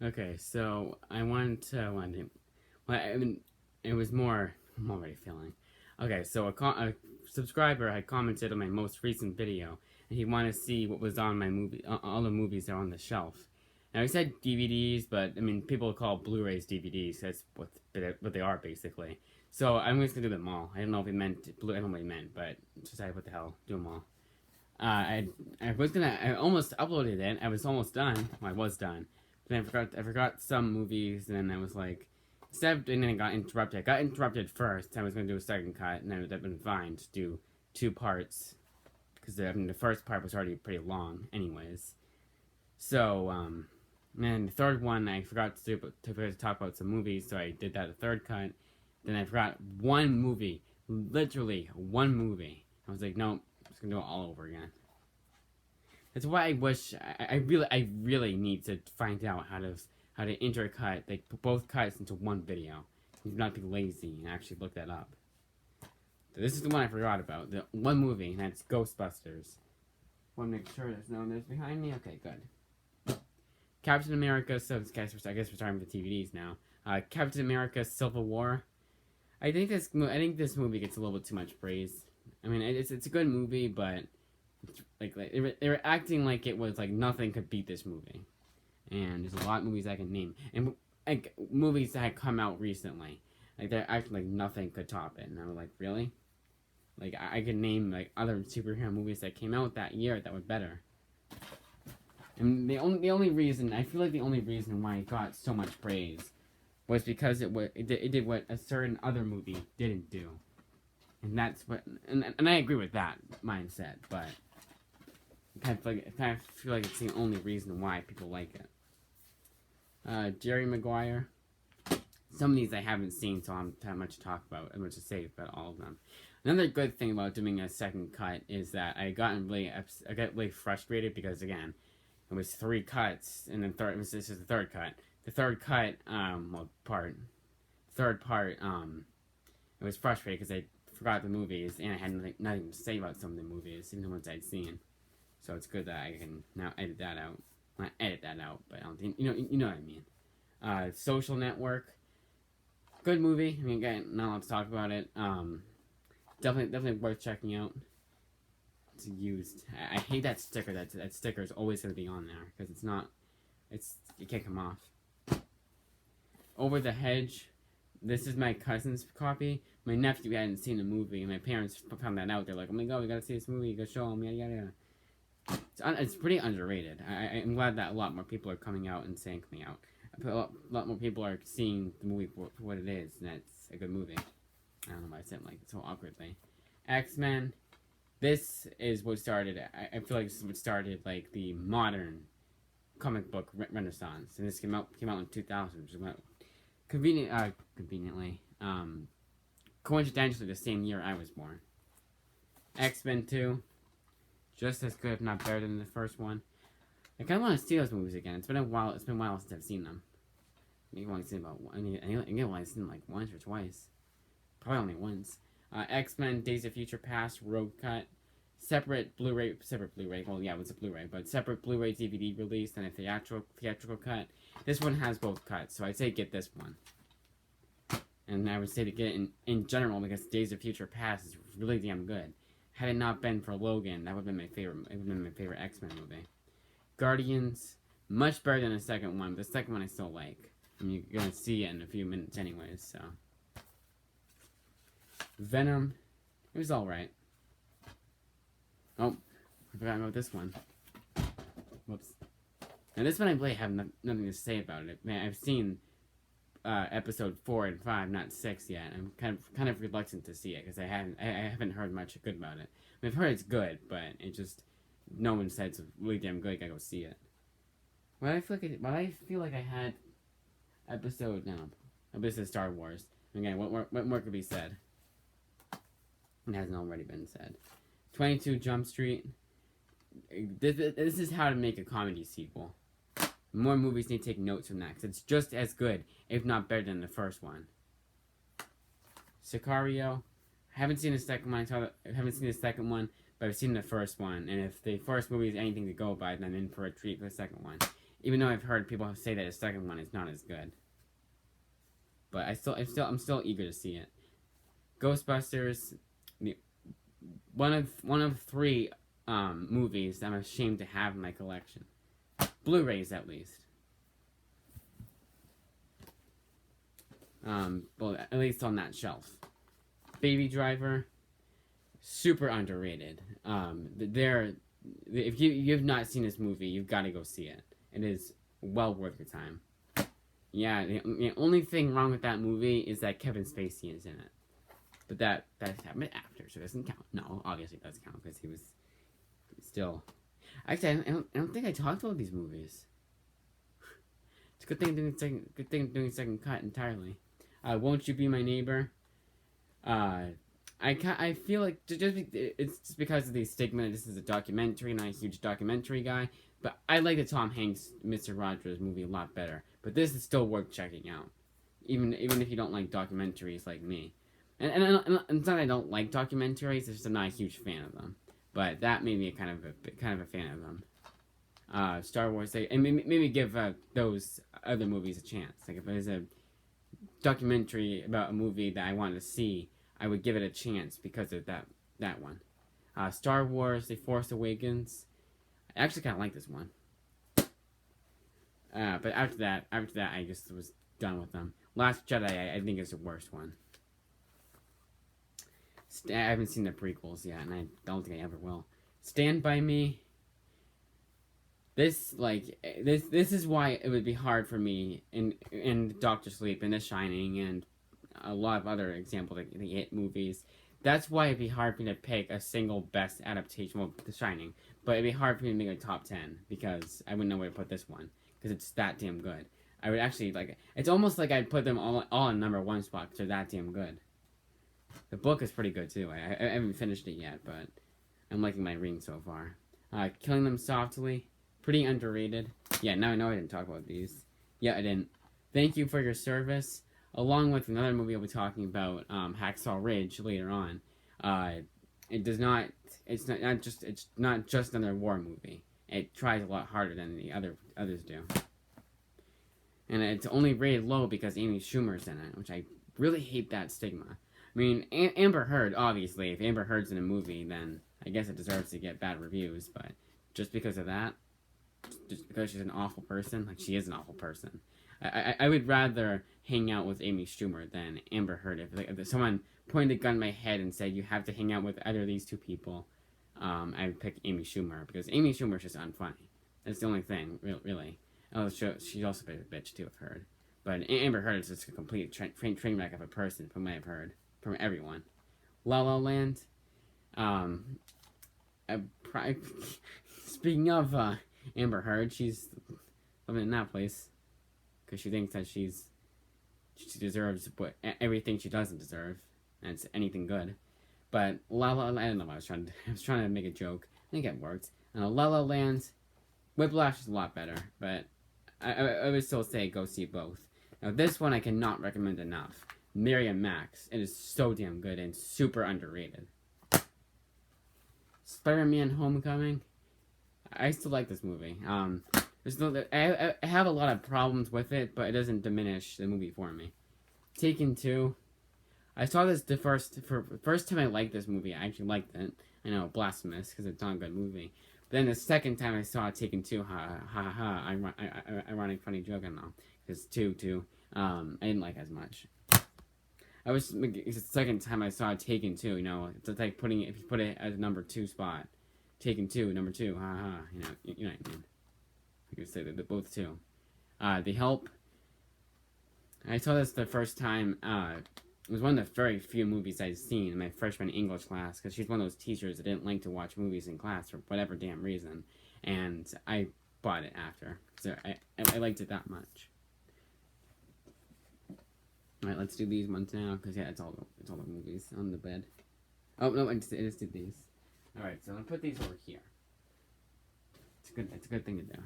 Okay, so I wanted to. Well, I mean, it was more. I'm already feeling. Okay, so a subscriber had commented on my most recent video, and he wanted to see what was on my movie, all the movies that are on the shelf. Now he said DVDs, but I mean, people call Blu-rays DVDs. That's what they are basically. So I'm just gonna do them all. I don't know if he meant blue. I don't know what he meant, but just like what the hell, do them all. I almost uploaded it. I was almost done. Well, I was done. But then I forgot some movies, and then I was like, and then it got interrupted. I got interrupted first. I was gonna do a second cut, and then it would have been fine to do two parts because the first part was already pretty long, anyways. So and the third one I forgot to talk about some movies, so I did that the third cut. Then I forgot one movie, literally one movie. I was like, no, I'm just gonna do it all over again. That's why I wish I really need to find out how to intercut like both cuts into one video. Not be lazy and actually look that up. So this is the one I forgot about. The one movie, and that's Ghostbusters. Want to make sure there's no others behind me. Okay, good. Captain America. So I guess we're starting with the TVDs now. Captain America: Civil War. I think this movie gets a little bit too much praise. I mean, it's a good movie, but they were acting like it was like nothing could beat this movie, and there's a lot of movies I can name, and like movies that had come out recently, like they're acting like nothing could top it, and I'm like, really? Like I could name like other superhero movies that came out that year that were better. And the only reason I feel like the only reason why it got so much praise was because it did what a certain other movie didn't do, and that's what and I agree with that mindset, but I feel like it's the only reason why people like it. Jerry Maguire. Some of these I haven't seen, so I don't have much to talk about, much to say about all of them. Another good thing about doing a second cut is that I got really frustrated because again, it was three cuts, and then this is the third cut. The third cut, third part, it was frustrating because I forgot the movies and I had nothing to say about some of the movies, even the ones I'd seen. So it's good that I can now edit that out. Not edit that out, but I don't think you know what I mean. Social Network, good movie. I mean, again, not a lot to talk about it. Definitely worth checking out. It's used. I hate that sticker. That sticker is always going to be on there because it's not. It can't come off. Over the Hedge. This is my cousin's copy. My nephew hadn't seen the movie, and my parents found that out. They're like, "Oh my god, we gotta see this movie. You gotta show him." Yada yada yada. It's pretty underrated. I'm glad that a lot more people are coming out and saying coming out. A lot more people are seeing the movie for what it is, and that's a good movie. I don't know why I said it like so awkwardly. X-Men. This is what started. I feel like this is what started like the modern comic book renaissance, and this came out in 2000, which is conveniently, coincidentally the same year I was born. X-Men 2. Just as good, if not better than the first one. I kind of want to see those movies again. It's been a while. It's been a while since I've seen them. Maybe I've only seen about one. I've only seen them like once or twice. Probably only once. X-Men: Days of Future Past Road Cut, separate Blu-ray. Well, yeah, it was a Blu-ray, but separate Blu-ray DVD release and a theatrical cut. This one has both cuts, so I'd say get this one. And I would say to get it in general because Days of Future Past is really damn good. Had it not been for Logan, that would have been my favorite. It would have been my favorite X-Men movie. Guardians, much better than the second one. But the second one I still like. I mean, you're gonna see it in a few minutes, anyways. So, Venom, it was all right. Oh, I forgot about this one. Whoops. Now this one I really have nothing to say about it. Man, I've seen episode 4 and 5, not 6 yet. I'm kind of reluctant to see it because I haven't heard much good about it. I mean, I've heard it's good, but it just no one said it's really damn good. I gotta go see it. Well, I feel like I had episode of Star Wars. Again, what more could be said? It hasn't already been said. 22 Jump Street. This is how to make a comedy sequel. More movies need to take notes from that because it's just as good, if not better than the first one. Sicario. I haven't seen the second one. But I've seen the first one. And if the first movie is anything to go by, then I'm in for a treat for the second one. Even though I've heard people say that the second one is not as good, but I'm still eager to see it. Ghostbusters, one of three movies I'm ashamed to have in my collection, Blu-rays at least. Well, at least on that shelf. Baby Driver, super underrated. If you've not seen this movie, you've got to go see it. It is well worth your time. Yeah, the only thing wrong with that movie is that Kevin Spacey is in it. But that happened after, so it doesn't count. No, obviously it does count because he was still. Actually, I don't think I talked about these movies. It's a good thing doing second cut entirely. Won't You Be My Neighbor? I feel like it's just because of the stigma. This is a documentary, not a huge documentary guy. But I like the Tom Hanks Mr. Rogers movie a lot better. But this is still worth checking out, even if you don't like documentaries like me. And it's not that I don't like documentaries. It's just I'm not a huge fan of them. But that made me kind of a fan of them. Star Wars, and maybe give those other movies a chance. Like if there's a documentary about a movie that I wanted to see, I would give it a chance because of that one. Star Wars: The Force Awakens. I actually kind of like this one. But after that, I just was done with them. Last Jedi, I think is the worst one. I haven't seen the prequels yet, and I don't think I ever will. Stand By Me. This is why it would be hard for me in Doctor Sleep and The Shining and a lot of other examples like the It movies. That's why it'd be hard for me to pick a single best adaptation. Well, The Shining, but it'd be hard for me to make a top 10 because I wouldn't know where to put this one because it's that damn good. I would actually it's almost like I'd put them all in number one spot because they're that damn good. The book is pretty good too. I haven't finished it yet, but I'm liking my reading so far. Killing Them Softly, pretty underrated. Yeah, now I know I didn't talk about these. Yeah, I didn't. Thank You for Your Service, along with another movie I'll be talking about, Hacksaw Ridge later on. It's not just another war movie. It tries a lot harder than the others do. And it's only rated low because Amy Schumer's in it, which I really hate that stigma. I mean, Amber Heard, obviously, if Amber Heard's in a movie, then I guess it deserves to get bad reviews, but just because of that, just because she's an awful person, like she is an awful person, I would rather hang out with Amy Schumer than Amber Heard. If someone pointed a gun at my head and said, you have to hang out with either of these two people, I would pick Amy Schumer, because Amy Schumer is just unfunny. That's the only thing, really. Oh, she's also a bit of a bitch, too, I've heard. But Amber Heard is just a complete train wreck of a person, from what I've heard. From everyone. La La Land. Speaking of Amber Heard, she's living in that place because she thinks that she deserves everything she doesn't deserve, and it's anything good. But La La Land, I don't know. I was trying to make a joke. I think it worked. La La Land, Whiplash is a lot better, but I would still say go see both. Now this one I cannot recommend enough. Miriam Max. It is so damn good and super underrated. Spider-Man Homecoming. I still like this movie. I have a lot of problems with it, but it doesn't diminish the movie for me. Taken 2. I saw this the first time I liked this movie. I actually liked it. I know, blasphemous, because it's not a good movie. But then the second time I saw Taken 2, ironic funny joke, I don't know. Because 2, I didn't like as much. It's the second time I saw Taken 2, it's like if you put it as a number 2 spot. Taken 2, number 2, you know what I mean. I could say that both 2. The Help. I saw this the first time, it was one of the very few movies I'd seen in my freshman English class, because she's one of those teachers that didn't like to watch movies in class for whatever damn reason, and I bought it after, so I liked it that much. Alright, let's do these ones now, because yeah, it's all the movies on the bed. Oh, no, I just did these. Alright, so I'm going to put these over here. It's a good thing to do.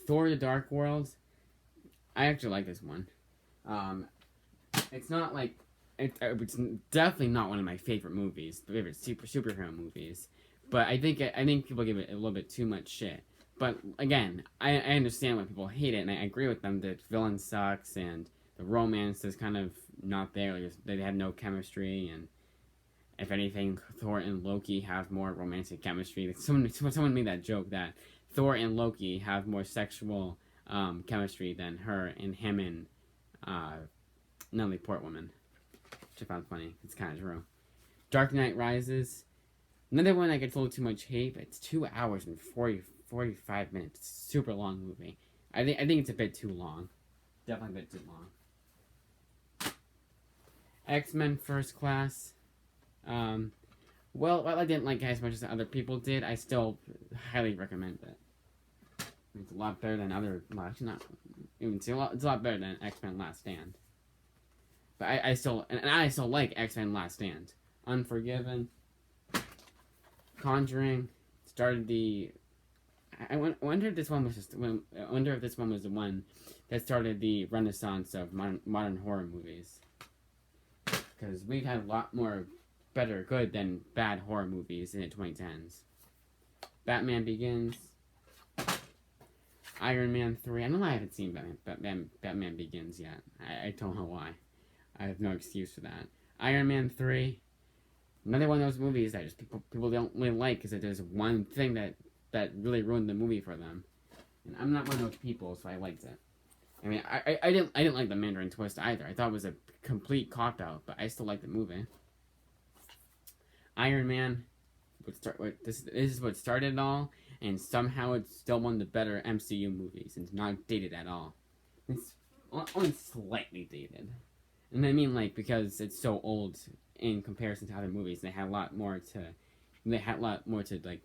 Thor: The Dark World. I actually like this one. It's not like... It's definitely not one of my favorite movies, favorite superhero movies. But I think people give it a little bit too much shit. But again, I understand why people hate it, and I agree with them that villain sucks and the romance is kind of not there. They have no chemistry, and if anything, Thor and Loki have more romantic chemistry. Someone made that joke that Thor and Loki have more sexual chemistry than her and him and Natalie Portman, which I found funny. It's kind of true. Dark Knight Rises, another one that gets a little too much hate, but it's 2 hours and 45 minutes. It's a super long movie. I think it's a bit too long. Definitely a bit too long. X-Men First Class. Well, I didn't like it as much as other people did. I still highly recommend it. It's a lot better than other. Well, actually, not even. It's a lot better than X-Men Last Stand. But I still like X-Men Last Stand. Unforgiven. Conjuring started the. I wonder if this one was I wonder if this one was the one that started the renaissance of modern horror movies. Because we've had a lot more better good than bad horror movies in the 2010s. Batman Begins. Iron Man 3. I know I haven't seen Batman Begins yet. I don't know why. I have no excuse for that. Iron Man 3. Another one of those movies that just people don't really like because there's one thing that really ruined the movie for them. And I'm not one of those people, so I liked it. I mean, I didn't like the Mandarin twist either. I thought it was a complete cop out, but I still liked the movie. Iron Man, this is what started it all, and somehow it's still one of the better MCU movies, and it's not dated at all. It's only slightly dated, and I mean because it's so old in comparison to other movies. They had a lot more to like.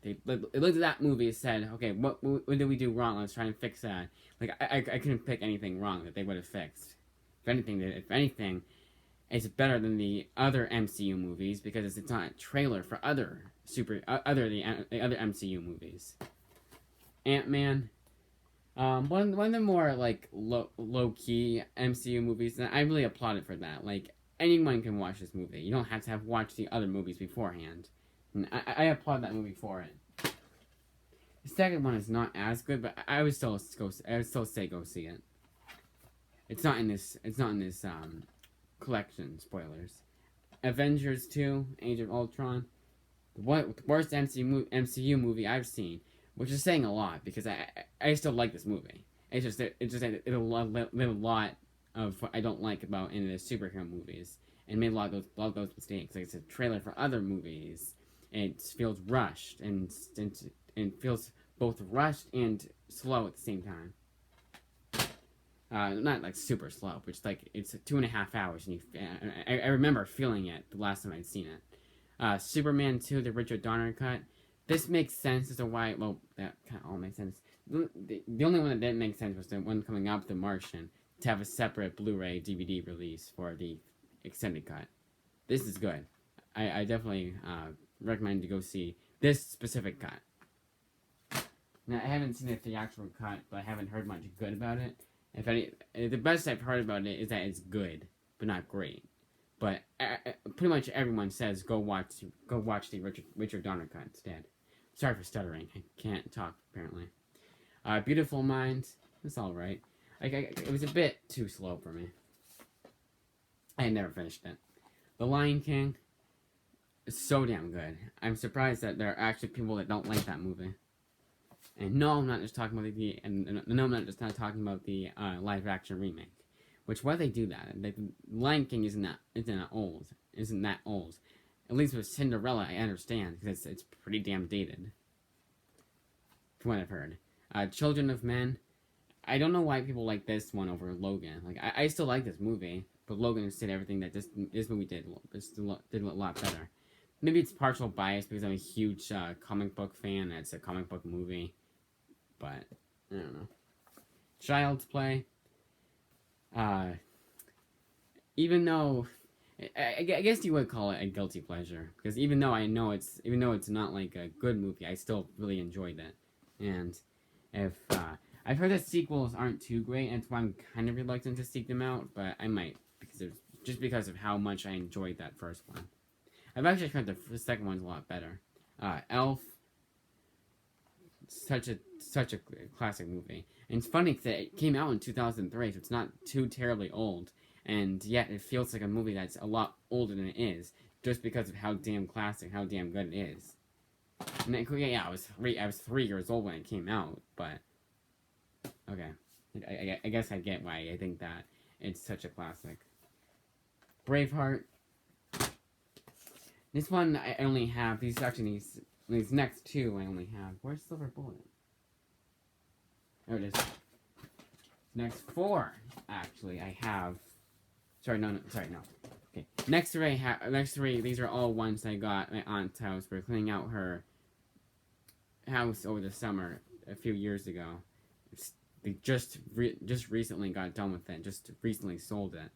They looked at that movie and said, okay, what did we do wrong? Let's try and fix that. Like I couldn't pick anything wrong that they would have fixed. If anything. It's better than the other MCU movies because it's not a trailer for other MCU movies. Ant-Man, one of the more like low key MCU movies, and I really applaud it for that. Like anyone can watch this movie. You don't have to have watched the other movies beforehand. And I applaud that movie for it. The second one is not as good, but I would still say go see it. It's not in this collection, spoilers. Avengers 2, Age of Ultron. The worst MCU movie I've seen, which is saying a lot because I still like this movie. It's just a lot of what I don't like about in the superhero movies, and made a lot of those mistakes. Like it's a trailer for other movies. It feels rushed and feels both rushed and slow at the same time. Not like super slow, but it's 2.5 hours, and I remember feeling it the last time I'd seen it. Superman 2, the Richard Donner cut. This makes sense as to why. Well, that kind of all makes sense. The only one that didn't make sense was the one coming up, The Martian, to have a separate Blu-ray DVD release for the extended cut. This is good. I definitely recommend to go see this specific cut. Now I haven't seen the theatrical cut, but I haven't heard much good about it. The best I've heard about it is that it's good, but not great. But pretty much everyone says go watch the Richard Donner cut instead. Sorry for stuttering. I can't talk apparently. Beautiful Mind. It's all right. It was a bit too slow for me. I had never finished it. The Lion King. It's so damn good. I'm surprised that there are actually people that don't like that movie. And no, I'm not just talking about I'm not just talking about the live action remake. Which why they do that? The Lion King isn't that old. At least with Cinderella, I understand because it's pretty damn dated. From what I've heard, Children of Men. I don't know why people like this one over Logan. Like I still like this movie, but Logan did everything that this movie did. Did a lot better. Maybe it's partial bias because I'm a huge comic book fan. And it's a comic book movie. But, I don't know. Child's Play. Even though, I guess you would call it a guilty pleasure. Because even though it's not like a good movie, I still really enjoyed it. And if, I've heard that sequels aren't too great, and that's why I'm kind of reluctant to seek them out, but I might, because of how much I enjoyed that first one. I've actually heard the second one's a lot better. Elf. such a classic movie. And it's funny that it came out in 2003, so it's not too terribly old, and yet it feels like a movie that's a lot older than it is, just because of how damn classic, how damn good it is. And then, yeah, I was 3 years old when it came out, but okay, I guess I get why I think that it's such a classic. Braveheart. This one I only have these next two I only have. Where's Silver Bullet? There it is. Next four, actually, I have. Sorry, no. Okay, next three. These are all ones I got at my aunt's house. We're cleaning out her house over the summer a few years ago. They just recently got done with it. Just recently sold it.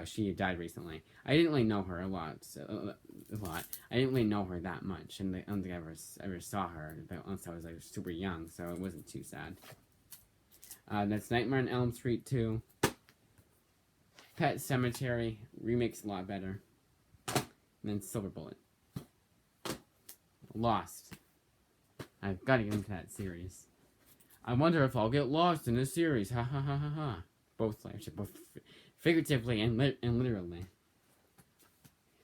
She died recently. I didn't really know her a lot. I didn't really know her that much, and I don't think I ever saw her. But once I was like super young, so it wasn't too sad. That's Nightmare on Elm Street 2. Pet Cemetery remake's a lot better. And then Silver Bullet. Lost. I've got to get into that series. I wonder if I'll get lost in this series. Ha ha ha ha ha. Both figuratively and literally.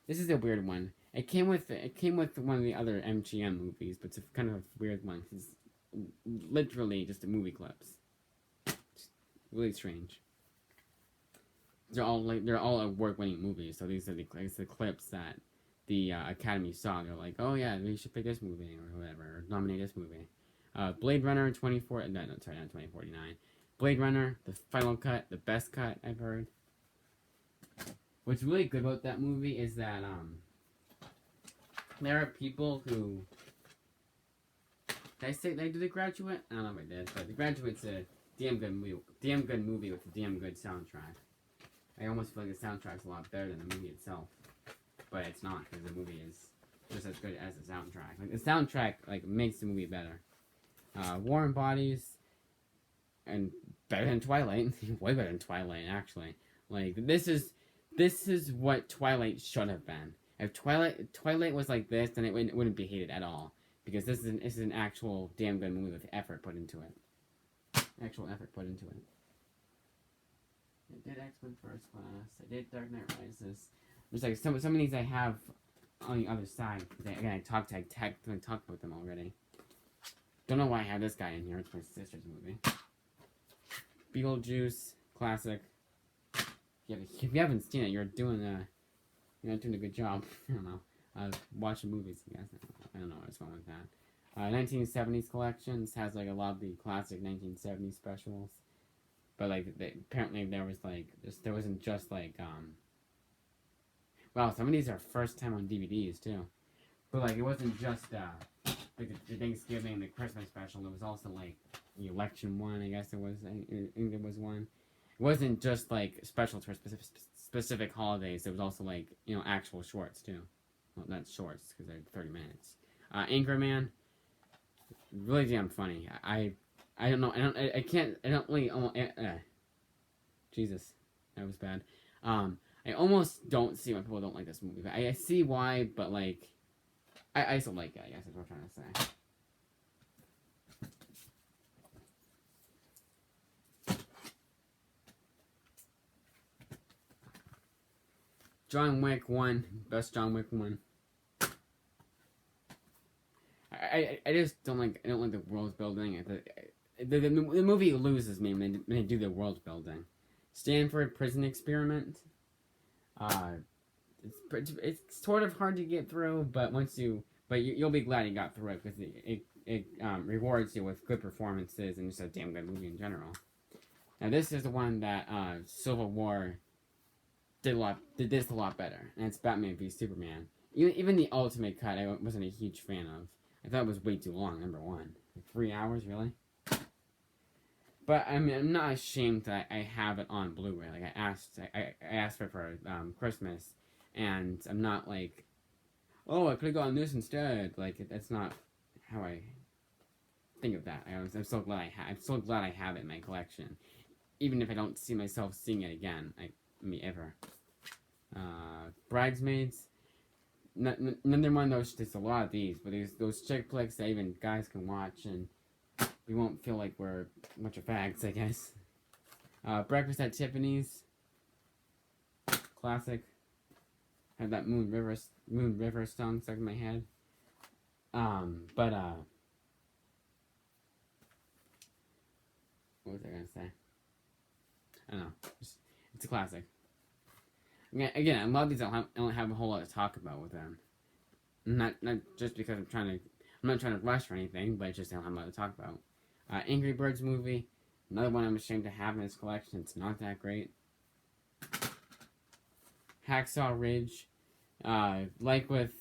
This is a weird one. It came with one of the other MGM movies, but it's kind of a weird one. It's literally just a movie clips. It's really strange. They're all award-winning movies, so these are the clips that the Academy saw. They're like, oh yeah, we should pick this movie or whatever, or nominate this movie. Blade Runner 2049. Blade Runner, the final cut, the best cut I've heard. What's really good about that movie is that there are people who. Did I say they did The Graduate? I don't know if I did, but The Graduate's a damn good movie with a damn good soundtrack. I almost feel like the soundtrack's a lot better than the movie itself, but it's not because the movie is just as good as the soundtrack. Like the soundtrack, makes the movie better. Warm Bodies, and better than Twilight. Way better than Twilight, actually. Like this is what Twilight should have been. If Twilight was like this, then it wouldn't be hated at all, because this is an actual damn good movie with effort put into it. Actual effort put into it. I did X-Men First Class. I did Dark Knight Rises. There's like some of these I have on the other side. Again, I talked about them already. Don't know why I have this guy in here. It's my sister's movie. Beetlejuice, classic. If you haven't seen it, you're not doing a good job. I don't know. Watching movies, I guess. I don't know what's going with that. 1970s collections has a lot of the classic 1970s specials. But apparently there wasn't just wow, some of these are first time on DVDs too. But it wasn't just the Thanksgiving, the Christmas special. It was also the election one. I guess it was. I think there was one. It wasn't just specials for specific holidays. It was also actual shorts too. Well, not shorts because they're 30 minutes. Anchorman, really damn funny. I don't know. I don't really. Jesus, that was bad. I almost don't see why people don't like this movie. But I see why, but I still like it. I guess is what I'm trying to say. John Wick 1, best John Wick 1. I just don't like the world building. The movie loses me when they do the world building. Stanford Prison Experiment. It's sort of hard to get through, but you'll be glad you got through it because it rewards you with good performances and just a damn good movie in general. Now this is the one that Civil War did this a lot better, and it's Batman v Superman. Even the Ultimate Cut I wasn't a huge fan of. I thought it was way too long. Number one, 3 hours really. But I mean, I'm not ashamed that I have it on Blu-ray. I asked for it for Christmas, and I'm not oh, I could have gotten this instead. That's not how I think of that. I'm so glad I have it in my collection, even if I don't see myself seeing it again. Ever. Bridesmaids. Another one of those. There's a lot of these, but those chick flicks that even guys can watch, and we won't feel like we're a bunch of fags, I guess. Breakfast at Tiffany's. Classic. Had that Moon River song stuck in my head. But what was I gonna say? I don't know. It's a classic. Again, a lot of these I don't have a whole lot to talk about with them. Not just because I'm not trying to rush or anything, but it's just I don't have a lot to talk about. Angry Birds movie, another one I'm ashamed to have in this collection. It's not that great. Hacksaw Ridge, like with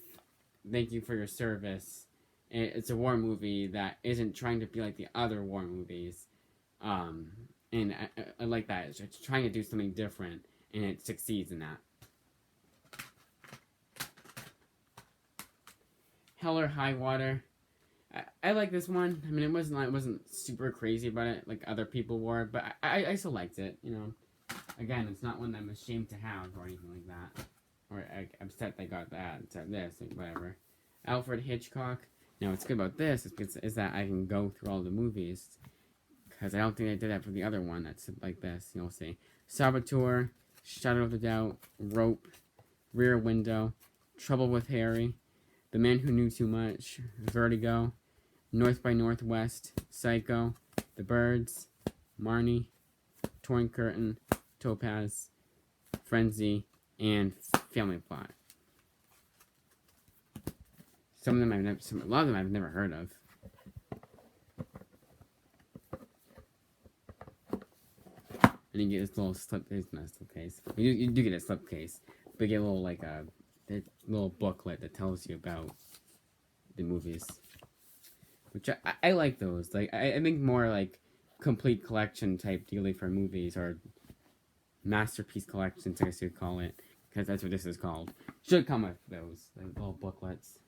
Thank You for Your Service, it's a war movie that isn't trying to be like the other war movies. And I like that. It's trying to do something different, and it succeeds in that. Hell or High Water. I like this one. I mean, it wasn't super crazy about it like other people were, but I still liked it. You know, again, it's not one that I'm ashamed to have or anything like that, or upset they got that instead of this, like, whatever. Alfred Hitchcock. Now, what's good about this is that I can go through all the movies, because I don't think I did that for the other one that's like this. You'll see. Saboteur, Shadow of the Doubt, Rope, Rear Window, Trouble with Harry, The Man Who Knew Too Much, Vertigo, North by Northwest, Psycho, The Birds, Marnie, Torn Curtain, Topaz, Frenzy, and Family Plot. A lot of them I've never heard of. And you get this little slipcase. You do get a slipcase, but you get a little a little booklet that tells you about the movies, which I like those. Like I think more like complete collection type dealing for movies, or masterpiece collections, I guess you'd call it, because that's what this is called. Should come with those little booklets.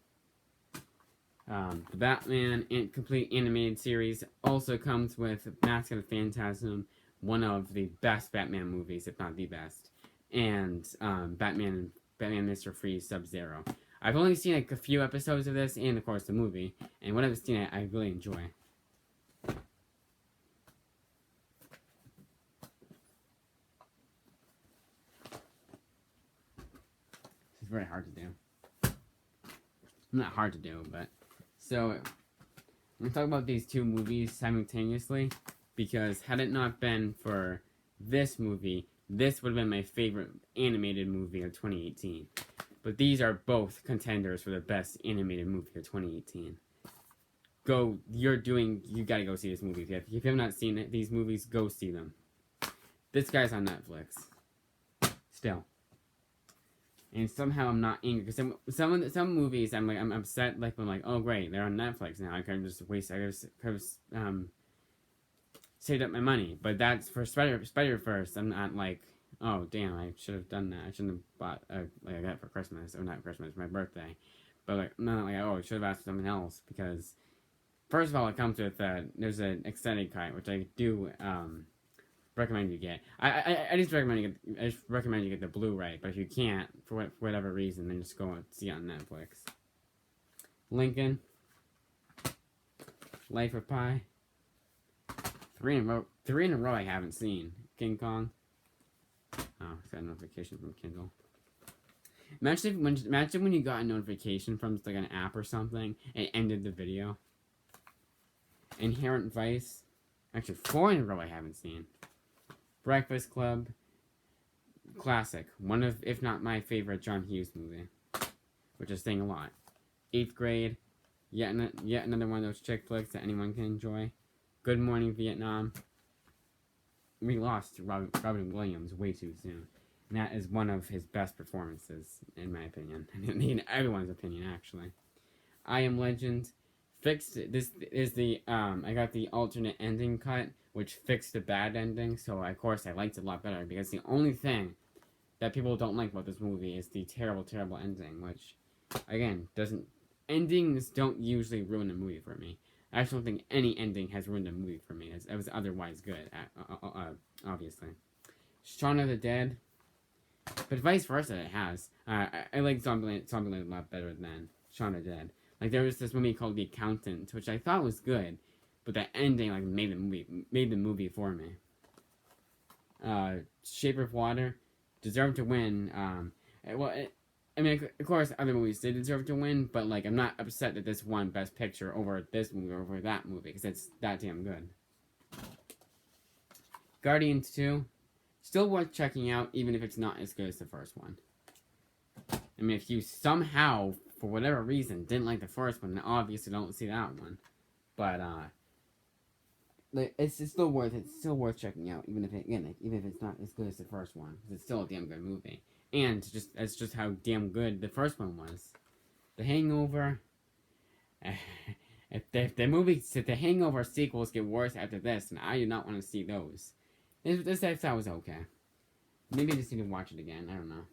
The Batman complete animated series also comes with Mask of the Phantasm, one of the best Batman movies, if not the best, and Batman Mr. Freeze Sub-Zero. I've only seen like a few episodes of this, and of course the movie, and when I've seen it, I really enjoy. It's very hard to do. Not hard to do, but so I'm gonna talk about these two movies simultaneously, because had it not been for this movie, this would have been my favorite animated movie of 2018. But these are both contenders for the best animated movie of 2018. You gotta go see this movie. If you have not seen these movies, go see them. This guy's on Netflix. Still. And somehow I'm not angry, because some movies I'm upset, like I'm like, oh great, they're on Netflix now. I could have saved up my money. But that's for Spider-Verse. I'm not like, oh damn, I should have done that. I shouldn't have bought like I got for Christmas, or not Christmas, my birthday. But like, not like, oh, I should have asked for something else, because first of all, it comes with there's an extended cut, which I do recommend you get. I just recommend you get the Blu-ray, but if you can't for whatever reason, then just go and see it on Netflix. Lincoln, Life of Pi. Three in a row I haven't seen. King Kong. Oh, I got a notification from Kindle. Imagine when you got a notification from like an app or something, and it ended the video. Inherent Vice. Actually, 4 in a row I haven't seen. Breakfast Club. Classic. One of, if not my favorite John Hughes movie. Which is saying a lot. 8th Grade. Yet another one of those chick flicks that anyone can enjoy. Good Morning Vietnam. We lost Robin Williams way too soon. And that is one of his best performances, in my opinion. In everyone's opinion, actually. I Am Legend. Fixed. This is the, I got the alternate ending cut, which fixed the bad ending, so of course I liked it a lot better, because the only thing that people don't like about this movie is the terrible, terrible ending, which, again, endings don't usually ruin a movie for me. I actually don't think any ending has ruined a movie for me. It was otherwise good, obviously. Shaun of the Dead, but vice versa it has. I like Zombieland a lot better than Shaun of the Dead. Like, there was this movie called The Accountant, which I thought was good, but the ending like made the movie for me. Shape of Water deserved to win. I mean, of course, other movies did deserve to win, but like, I'm not upset that this won Best Picture over this movie or over that movie because it's that damn good. Guardians 2, still worth checking out, even if it's not as good as the first one. I mean, if you somehow, for whatever reason, didn't like the first one, then obviously don't see that one. But it's still worth it. It's still worth checking out, even if it's not as good as the first one, because it's still a damn good movie. And that's just how damn good the first one was. The Hangover. If the Hangover sequels get worse after this, then I do not want to see those. This I thought was okay. Maybe I just need to watch it again. I don't know.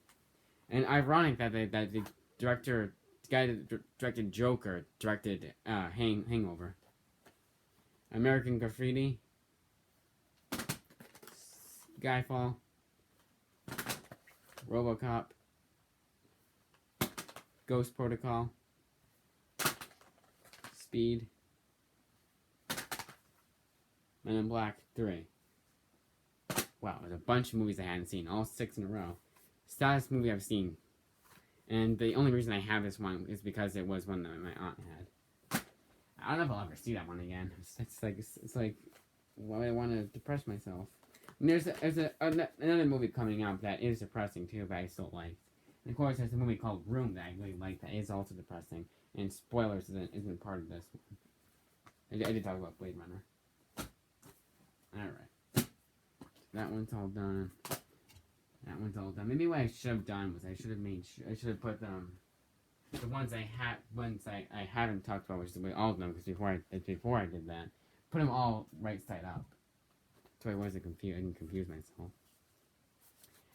And ironic that the director, the guy that directed Joker, directed Hangover. American Graffiti. Skyfall. RoboCop. Ghost Protocol. Speed. Men in Black 3. Wow, there's a bunch of movies I hadn't seen, all 6 in a row. Saddest movie I've seen. And the only reason I have this one is because it was one that my aunt had. I don't know if I'll ever see that one again. It's like why would I want to depress myself? And there's another movie coming out that is depressing too, but I still like. And of course, there's a movie called Room that I really like that is also depressing. And spoilers isn't part of this one. I did talk about Blade Runner. Alright. That one's all done. That one's all done. Maybe what I should have done was I should have put the ones I haven't talked about, which is all of them, because before I did that, put them all right side up. So I wasn't confused. I didn't confuse myself.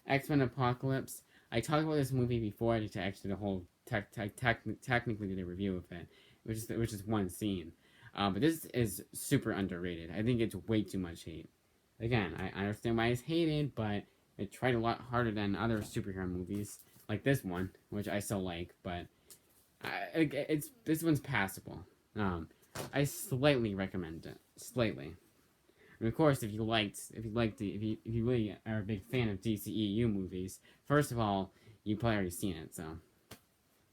X-Men Apocalypse. I talked about this movie before. I did actually the whole technically did a review of it, which is one scene. But this is super underrated. I think it's way too much hate. Again, I understand why it's hated, but it tried a lot harder than other superhero movies, like this one, which I still like, but this one's passable. I slightly recommend it. Slightly. And of course, if you really are a big fan of DCEU movies, first of all, you probably already seen it, so.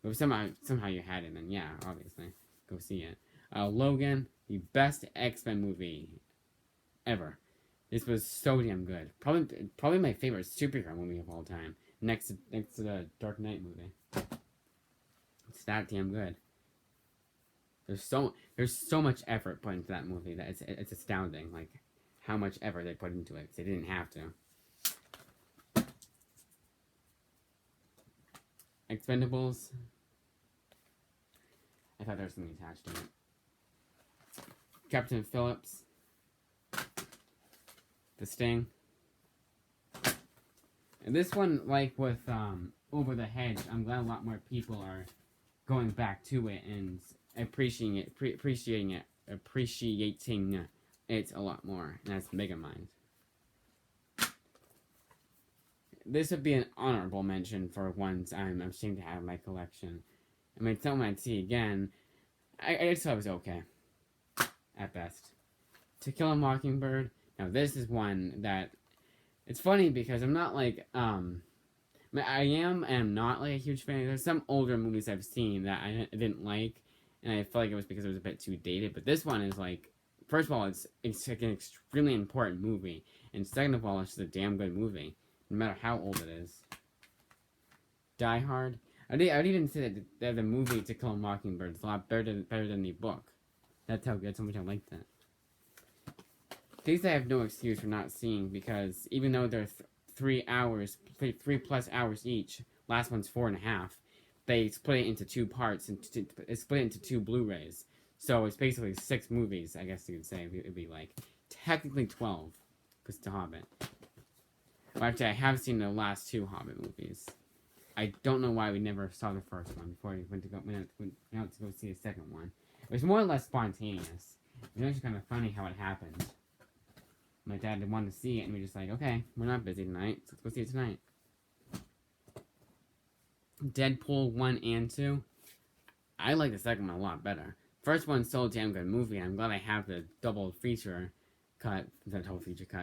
But if somehow you had it, then yeah, obviously, go see it. Logan, the best X-Men movie ever. This was so damn good. Probably my favorite superhero movie of all time, next to the Dark Knight movie. It's that damn good. There's so much effort put into that movie that it's astounding. Like how much effort they put into it. 'Cause they didn't have to. Expendables. I thought there was something attached to it. Captain Phillips. The Sting. And this one, like with Over the Hedge, I'm glad a lot more people are going back to it and appreciating it a lot more. And that's Megamind. This would be an honorable mention for ones I'm ashamed to have in my collection. I mean, something I'd see again. I just thought it was okay. At best. To Kill a Mockingbird. Now, this is one that... It's funny because I'm not like... I am and I'm not like a huge fan. There's some older movies I've seen that I didn't like. And I feel like it was because it was a bit too dated. But this one is like... First of all, it's like an extremely important movie. And second of all, it's just a damn good movie. No matter how old it is. Die Hard. I would even say that the movie To Kill a Mockingbird is a lot better than the book. That's how much I liked it. These I have no excuse for not seeing because even though they're 3 plus hours each, last one's 4.5, they split it into 2 parts and it's split it into 2 Blu-rays. So it's basically 6 movies, I guess you could say. It'd be like technically 12 because it's a Hobbit. Well, actually, I have seen the last 2 Hobbit movies. I don't know why we never saw the first one before we went out to go see the second one. It was more or less spontaneous. It was actually kind of funny how it happened. My dad didn't want to see it, and we were just like, okay, we're not busy tonight, so let's go see it tonight. Deadpool 1 and 2. I like the second one a lot better. First one's still a damn good movie. I'm glad I have the double feature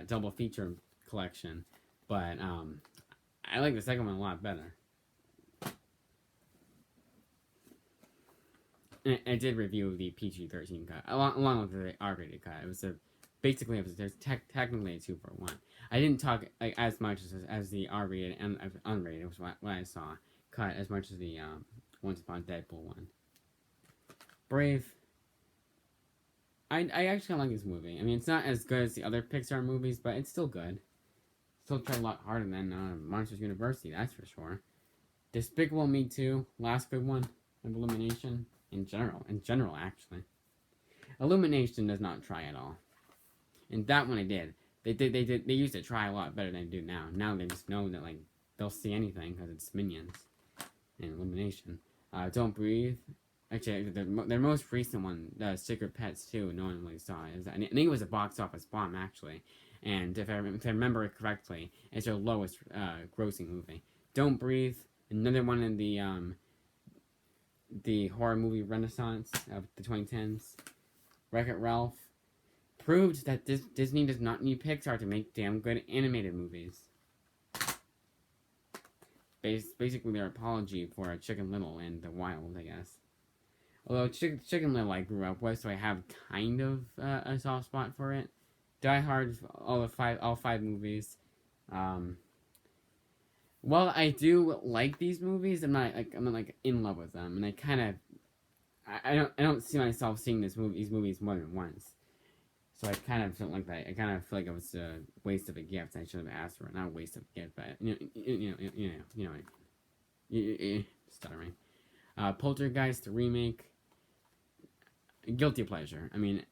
double feature collection. But I like the second one a lot better. And I did review the PG-13 cut along with the R-rated cut. It was there's technically a 2-for-1. I didn't talk like as much as the R-rated and unrated, was what I saw, cut as much as the Once Upon Deadpool one. Brave. I actually like this movie. I mean, it's not as good as the other Pixar movies, but it's still good. Still tried a lot harder than Monsters University, that's for sure. Despicable Me 2, last good one of Illumination. In general, actually. Illumination does not try at all. And that one I did. They used to try a lot better than they do now. Now they just know that, like, they'll see anything because it's Minions. And Illumination. Don't Breathe. Actually, their most recent one, Secret Pets 2, no one really saw it. I think it was a box office bomb, actually. And if I remember it correctly, it's their lowest grossing movie. Don't Breathe, another one in the horror movie renaissance of the 2010s. Wreck-It Ralph proved that Disney does not need Pixar to make damn good animated movies. Basically their apology for Chicken Little and The Wild, I guess. Although Chicken Little I grew up with, so I have kind of a soft spot for it. Die Hard, all five movies. Well, I do like these movies. I'm not in love with them, and I don't see myself seeing these movies more than once. So I kind of don't like that. I kind of feel like it was a waste of a gift. I should have asked for it. Not a waste of a gift, but stuttering. Poltergeist remake. Guilty pleasure. I mean,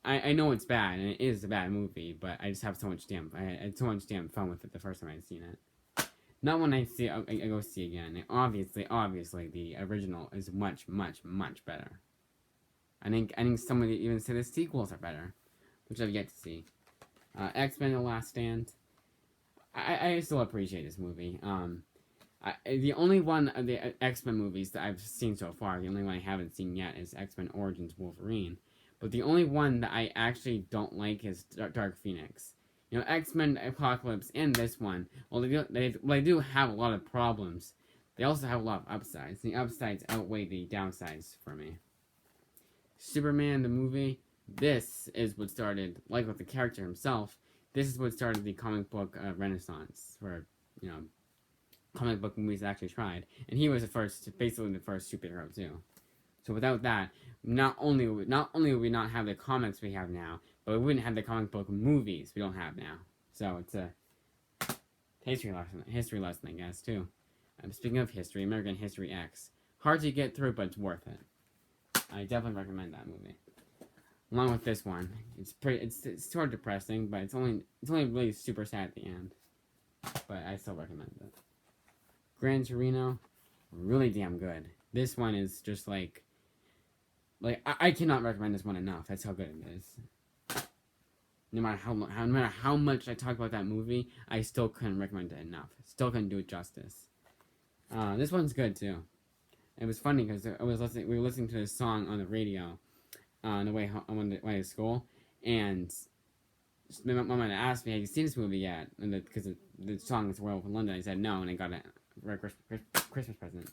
I know it's bad, and it is a bad movie, but I just have I had so much damn fun with it the first time I'd seen it. Not when I go see again. Obviously, the original is much, much, much better. I think somebody even said the sequels are better, which I've yet to see. X-Men: The Last Stand. I still appreciate this movie. The only one of the X-Men movies that I've seen so far, the only one I haven't seen yet is X-Men Origins Wolverine. But the only one that I actually don't like is Dark Phoenix. You know, X-Men Apocalypse and this one, well, they do have a lot of problems. They also have a lot of upsides. The upsides outweigh the downsides for me. Superman, the movie, this is what started, like with the character himself, this is what started the comic book renaissance, where, comic book movies actually tried. And he was basically the first superhero too. So without that, not only would we not have the comics we have now, but we wouldn't have the comic book movies we don't have now. So it's a history lesson, I guess, too. Speaking of history, American History X. Hard to get through, but it's worth it. I definitely recommend that movie. Along with this one, it's sort of depressing, but it's only really super sad at the end. But I still recommend it. Gran Torino, really damn good. This one is just like I cannot recommend this one enough. That's how good it is. No matter how much I talk about that movie, I still couldn't recommend it enough. Still couldn't do it justice. This one's good too. It was funny because we were listening to this song on the radio on the way home, on the way to school, and my mom had asked me, "Have you seen this movie yet?" And because the song is "Werewolf in London," I said no, and I got it for a Christmas present.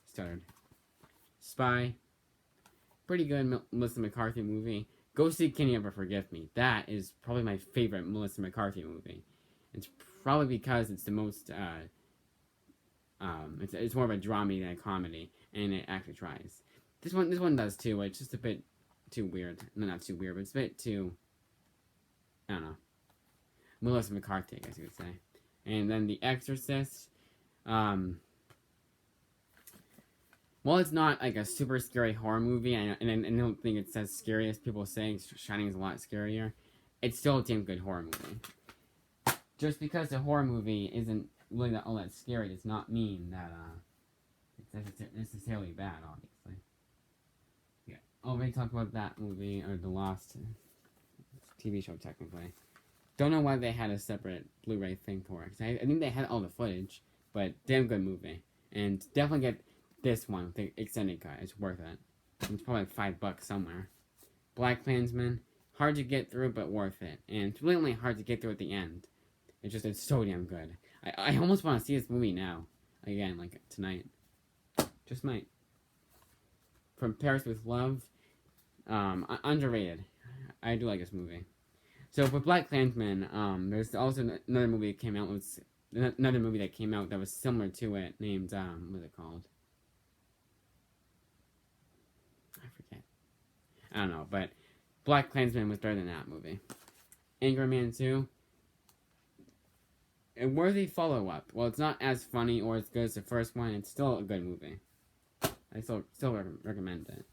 Stuttered. Spy. Pretty good Melissa McCarthy movie. Go see Can You Ever Forgive Me. That is probably my favorite Melissa McCarthy movie. It's probably because it's the most, it's more of a drama than a comedy, and it actually tries. This one does too. It's just a bit too weird. No, not too weird, but it's a bit too, I don't know. Melissa McCarthy, I guess you could say. And then The Exorcist. Well, it's not like a super scary horror movie, and I don't think it's as scary as people say. Shining is a lot scarier. It's still a damn good horror movie. Just because the horror movie isn't really all that scary does not mean that it's necessarily bad, obviously. Yeah. Already talked about that movie, or the Lost TV show, technically. Don't know why they had a separate Blu-ray thing for it. I think they had all the footage, but damn good movie. And definitely get this one, the extended cut. It's worth it. It's probably like $5 somewhere. BlacKkKlansman, hard to get through but worth it, and it's really only hard to get through at the end. It's so damn good. I almost want to see this movie now, again, like tonight. Just might. From Paris with Love, underrated. I do like this movie. So for BlacKkKlansman, there's also another movie that came out. Another movie that came out that was similar to it, named what is it called? I forget. I don't know, but BlacKkKlansman was better than that movie. Anchorman 2, a worthy follow-up. Well, it's not as funny or as good as the first one. It's still a good movie. I still recommend it.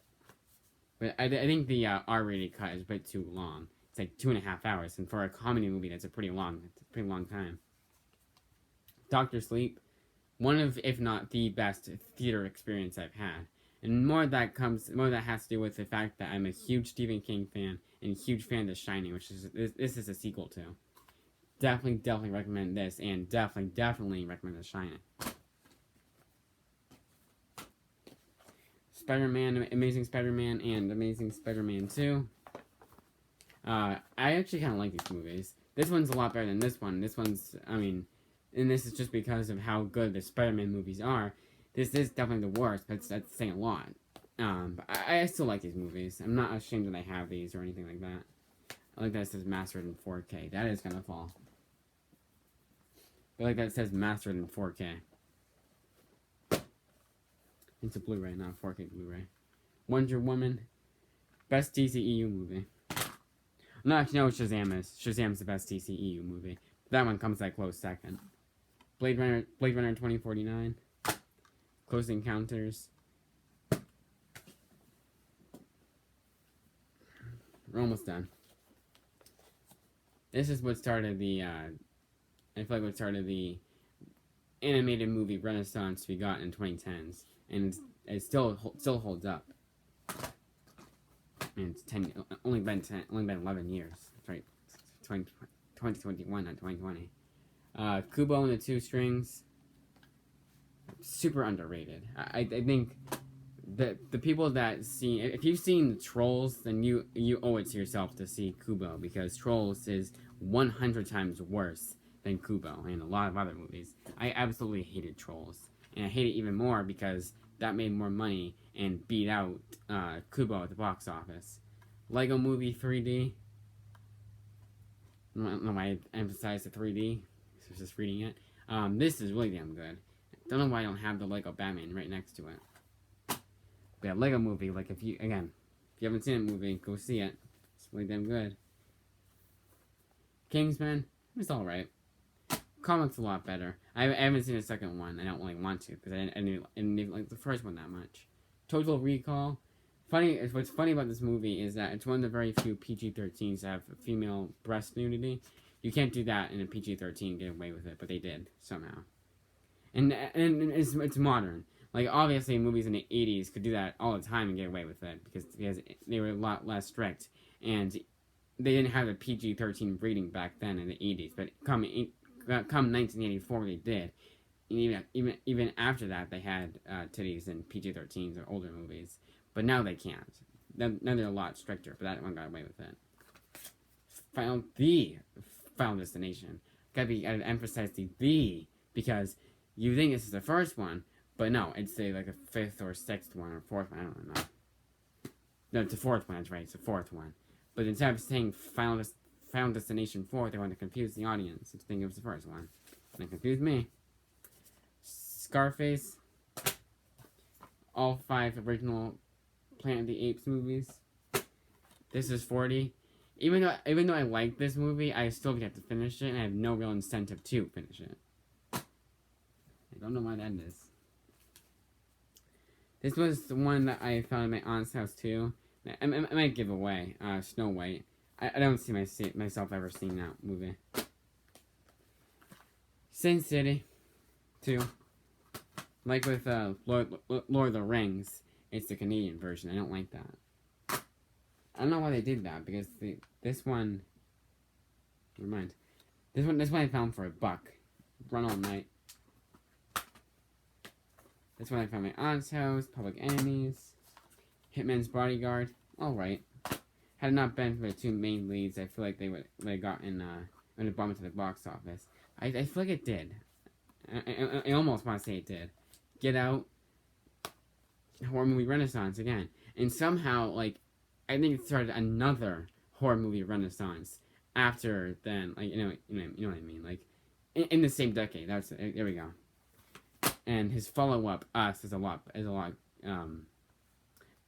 But I think the R-rated cut is a bit too long. It's like 2.5 hours, and for a comedy movie, that's a pretty long time. Dr. Sleep, one of, if not the best theater experience I've had. And more of that has to do with the fact that I'm a huge Stephen King fan and a huge fan of The Shining, which this is a sequel to. Definitely recommend this, and definitely recommend The Shining. Spider-Man, Amazing Spider-Man, and Amazing Spider-Man 2. I actually kind of like these movies. This one's a lot better than this one. This one's, and this is just because of how good the Spider-Man movies are. This is definitely the worst, but that's saying a lot. But I still like these movies. I'm not ashamed that I have these or anything like that. I like that it says mastered in 4K. That is gonna fall. I like that it says mastered in 4K. It's a Blu-ray, not 4K Blu-ray. Wonder Woman, best DCEU movie. No, actually, no, Shazam is. Shazam's the best DCEU movie. That one comes that close second. Blade Runner 2049. Close Encounters. We're almost done. This is what started the, I feel like what started the animated movie renaissance we got in 2010s. And it still holds up. And it's only been 11 years. That's right. 2021, not 2020. Kubo and the Two Strings. Super underrated. I think the people that see, if you've seen Trolls, then you owe it to yourself to see Kubo, because Trolls is 100 times worse than Kubo and a lot of other movies. I absolutely hated Trolls, and I hate it even more because that made more money and beat out Kubo at the box office. Lego Movie 3D. I don't know why I emphasized the 3D. I was just reading it. This is really damn good. Don't know why I don't have the Lego Batman right next to it. But yeah, Lego Movie, like if you haven't seen that movie, go see it. It's really damn good. Kingsman, it's alright. Comics a lot better. I haven't seen the second one. I don't really want to, because I didn't like the first one that much. Total Recall. What's funny about this movie is that it's one of the very few PG-13s that have female breast nudity. You can't do that in a PG-13 and get away with it, but they did, somehow. And it's modern. Like, obviously, movies in the 80s could do that all the time and get away with it, because they were a lot less strict. And they didn't have a PG-13 rating back then in the 80s, but come 1984, they did. And even after that, they had titties in PG-13s or older movies. But now they can't. Now they're a lot stricter, but that one got away with it. Final Destination. Gotta emphasize the, because you think this is the first one, but no, it's like a fifth or sixth one or fourth one, I don't know. No, it's the fourth one, that's right, it's the fourth one. But instead of saying Final Destination 4, they want to confuse the audience into thinking it was the first one. And it confused me. Scarface. All 5 original Planet of the Apes movies. This is 40. Even though I like this movie, I still have to finish it, and I have no real incentive to finish it. I don't know why that is. This was the one that I found at my aunt's house too. I might give away Snow White. I don't see myself ever seeing that movie. Sin City 2. Like with Lord of the Rings, it's the Canadian version. I don't like that. I don't know why they did that, because this one... Never mind. This one I found for $1. Run All Night. This one I found at my aunt's house. Public Enemies. Hitman's Bodyguard, alright. Had it not been for the two main leads, I feel like they would have gotten a bomb into the box office. I feel like it did. I almost want to say it did. Get Out, horror movie renaissance again. And somehow, like, I think it started another horror movie renaissance after then. Like, you know what I mean? Like, in the same decade. There we go. And his follow-up, Us, is a lot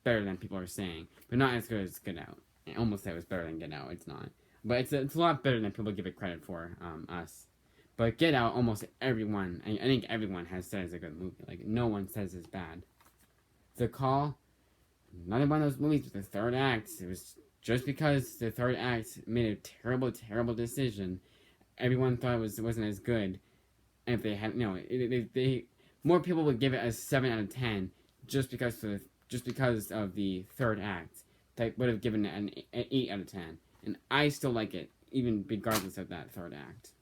better than people are saying, but not as good as Get Out. I almost said it was better than Get Out. It's not, but it's a lot better than people give it credit for. Us, but Get Out, almost everyone, I think everyone has said it's a good movie. Like, no one says it's bad. The Call, another one of those movies with the third act. It was just because the third act made a terrible, terrible decision. Everyone thought it wasn't as good. And if they had they more people would give it a 7 out of 10 just because of the third act. That would have given it an 8 out of 10. And I still like it, even regardless of that third act.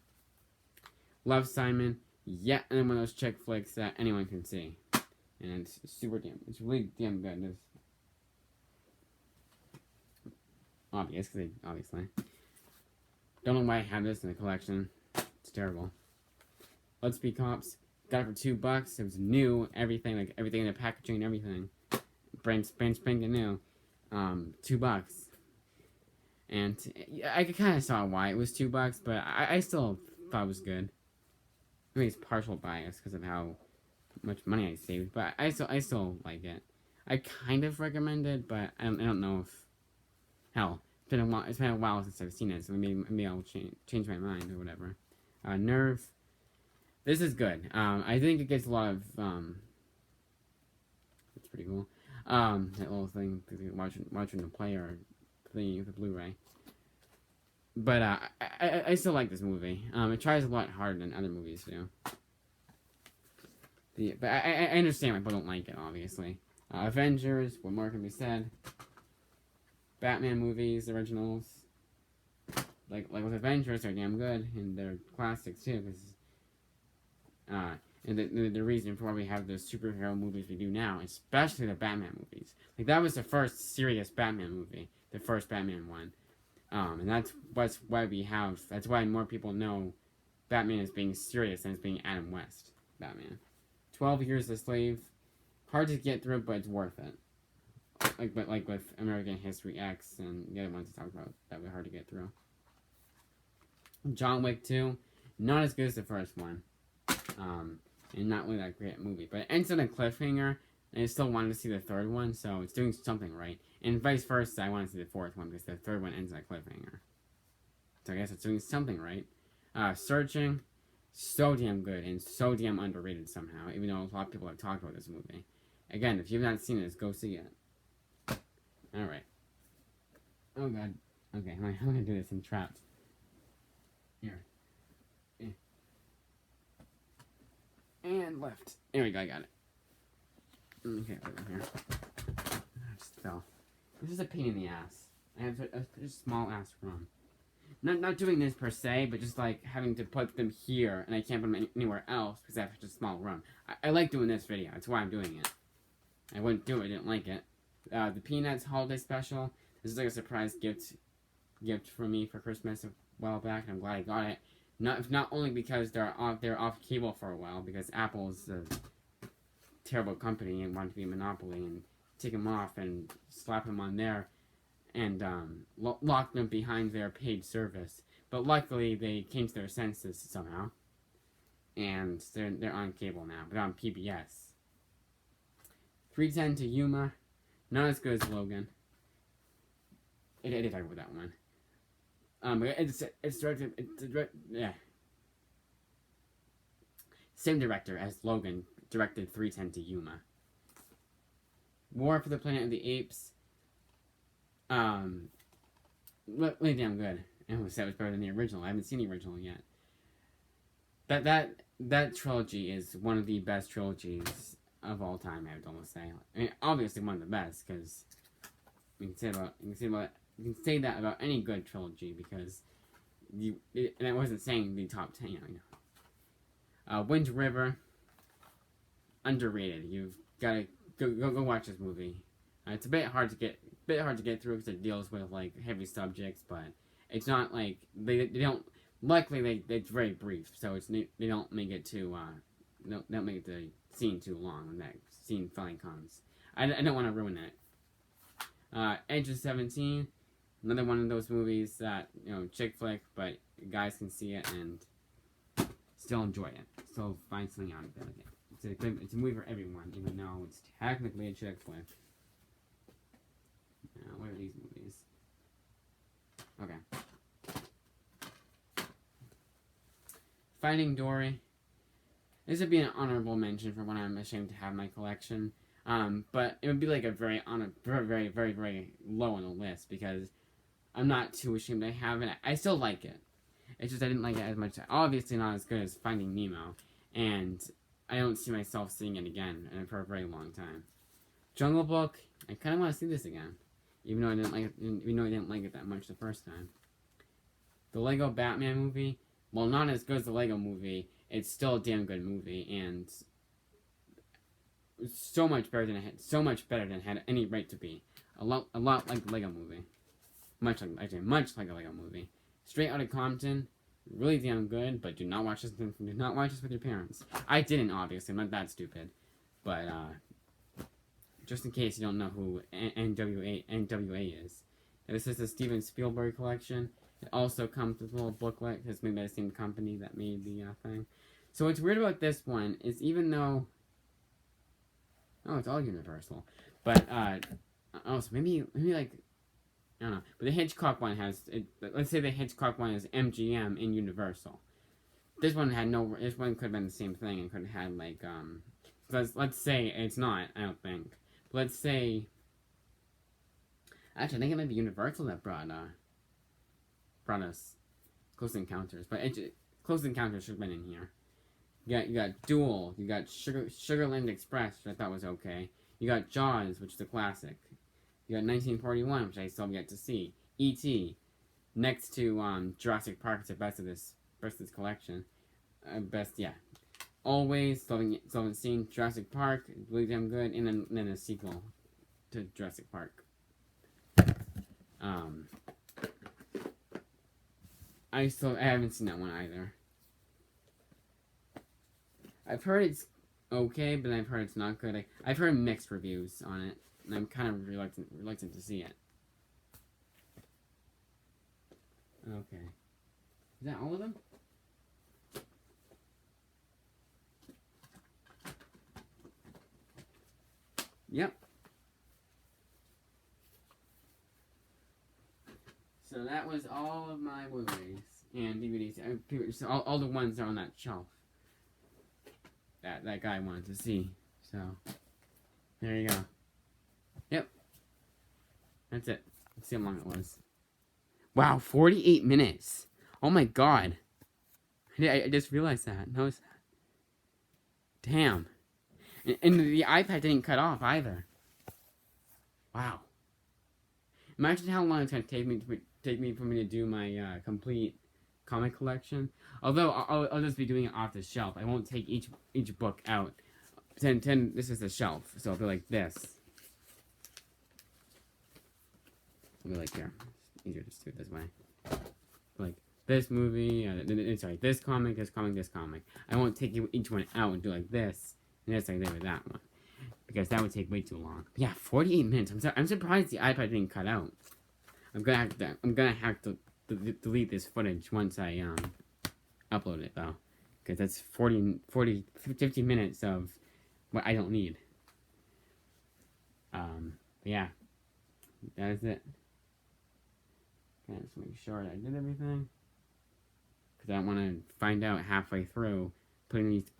Love, Simon, yet another one of those chick flicks that anyone can see. And it's really damn good. It's obviously. Don't know why I have this in the collection. It's terrible. Let's Be Cops. Got it for $2. It was new, everything in the packaging and everything. Brand spanking new. $2. And I kind of saw why it was $2, but I still thought it was good. I mean, it's partial bias because of how much money I saved, but I still like it. I kind of recommend it, but I don't know if... Hell, it's been a while since I've seen it, so maybe I'll change my mind or whatever. Nerve. This is good. I think it gets a lot of... It's pretty cool. That little thing, watching the player, the Blu-ray. But I still like this movie. It tries a lot harder than other movies do. But I understand why people don't like it, obviously. Avengers, what more can be said? Batman movies, originals. Like with Avengers, they're damn good, and they're classics too, because and the reason for why we have the superhero movies we do now, especially the Batman movies. Like, that was the first serious Batman movie, the first Batman one. And that's why more people know Batman as being serious than as being Adam West Batman. 12 Years a Slave, hard to get through, but it's worth it. Like with American History X and the other ones I talked about that were hard to get through. John Wick 2, not as good as the first one. And not really that great movie. But it ends on a cliffhanger, and I still wanted to see the third one, so it's doing something right. And vice versa, I want to see the fourth one, because the third one ends on a cliffhanger. So I guess it's doing something right. Searching, so damn good, and so damn underrated somehow, even though a lot of people have talked about this movie. Again, if you've not seen this, go see it. Alright. Oh god. Okay, I'm gonna do this in trapped. Here. And left. There we go, I got it. Okay, over here. I just fell. This is a pain in the ass. I have a small ass room. Not doing this per se, but just like having to put them here, and I can't put them anywhere else because I have such a small room. I like doing this video. That's why I'm doing it. I wouldn't do it. I didn't like it. The Peanuts Holiday Special. This is like a surprise gift for me for Christmas a while back, and I'm glad I got it. Not only because they're off cable for a while, because Apple's a terrible company and wanted to be a monopoly and take them off and slap them on there and lock them behind their paid service. But luckily they came to their senses somehow, and they're on cable now. They're on PBS. 3:10 to Yuma, not as good as Logan. I did talk about that one. Yeah. Same director as Logan directed 3:10 to Yuma. War for the Planet of the Apes. Really damn good. I almost said it was better than the original. I haven't seen the original yet. That trilogy is one of the best trilogies of all time, I would almost say. I mean, obviously one of the best, because you can say that about any good trilogy, because and I wasn't saying the top 10, you know. Wind River, underrated. You've got to go watch this movie. It's a bit hard to get through because it deals with like heavy subjects, but it's not like they don't. Luckily, it's very brief, so they don't make it too don't make the scene too long when that scene finally comes. I don't want to ruin it. Edge of 17, another one of those movies that chick flick, but guys can see it and still enjoy it. Still find something out of it. It's a movie for everyone, even though it's technically a chick flick. What are these movies? Okay. Finding Dory. This would be an honorable mention for one I'm ashamed to have in my collection. But it would be like a very, very, very, very low on the list because I'm not too ashamed to have it. I still like it. It's just I didn't like it as much. Obviously not as good as Finding Nemo. And I don't see myself seeing it again for a very long time. Jungle Book. I kind of want to see this again. Even though I didn't like it that much the first time. The Lego Batman movie. Well, not as good as the Lego movie. It's still a damn good movie, and so much better than it had any right to be. A lot like the Lego movie. Much like a Lego movie. Straight Outta Compton, really damn good, but do not watch this with your parents. I didn't, obviously. I'm not that stupid, but just in case you don't know who NWA is. This is the Steven Spielberg collection. It also comes with a little booklet. It's made by the same company that made the thing. So what's weird about this one is even though... Oh, it's all Universal. But, so maybe like... I don't know. But the Hitchcock one has... let's say the Hitchcock one is MGM in Universal. This one had no... This one could have been the same thing and could have had, like, let's say it's not, I don't think. But let's say... Actually, I think it might be Universal that brought us Close Encounters. But Close Encounters should have been in here. You got Duel. You got Sugarland Express, which I thought was okay. You got Jaws, which is a classic. You got 1941, which I still have yet to see. E.T. Next to Jurassic Park, it's the best of this collection. Always, still haven't seen Jurassic Park. Really damn good. And then a sequel to Jurassic Park. I haven't seen that one either. I've heard it's okay, but I've heard it's not good. I've heard mixed reviews on it, and I'm kind of reluctant to see it. Okay. Is that all of them? Yep. So that was all of my Blu-rays and DVDs. All the ones that are on that shelf that guy wanted to see. So there you go. Yep. That's it. Let's see how long it was. Wow, 48 minutes. Oh my god. I just realized that. Noticed that. Damn. And the iPad didn't cut off either. Wow. Imagine how long it's going to take me for me to do my complete comic collection. Although I'll just be doing it off the shelf. I won't take each book out. This is the shelf, so it'll be like this. It'll be like here. It's easier to do it this way. Like this movie. This comic, this comic, this comic. I won't take each one out and do like this and this like with that one. Because that would take way too long. But yeah, 48 minutes. I'm surprised the iPad didn't cut out. I'm gonna have to delete this footage once I upload it though, because that's 50 minutes of what I don't need. Yeah, that is it. Okay, just make sure I did everything, because I don't want to find out halfway through putting these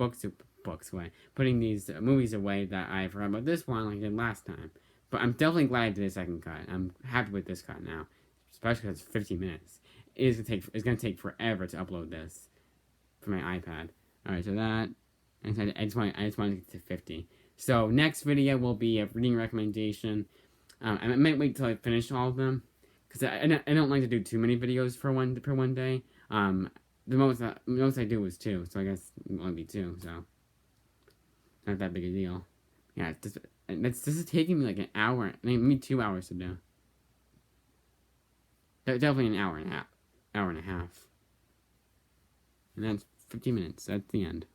putting these movies away that I forgot about this one like I did last time. But I'm definitely glad I did a second cut. I'm happy with this cut now, especially because it's 15 minutes. It's gonna take forever to upload this for my iPad. All right, so that I just want to get to 50. So next video will be a reading recommendation. I might wait till I finish all of them, because I don't like to do too many videos for one day. The most I do was 2, so I guess it will only be 2. So not that big a deal. Yeah, this is taking me like an hour, maybe 2 hours to do. Definitely an hour and a half. And that's 15 minutes. That's the end.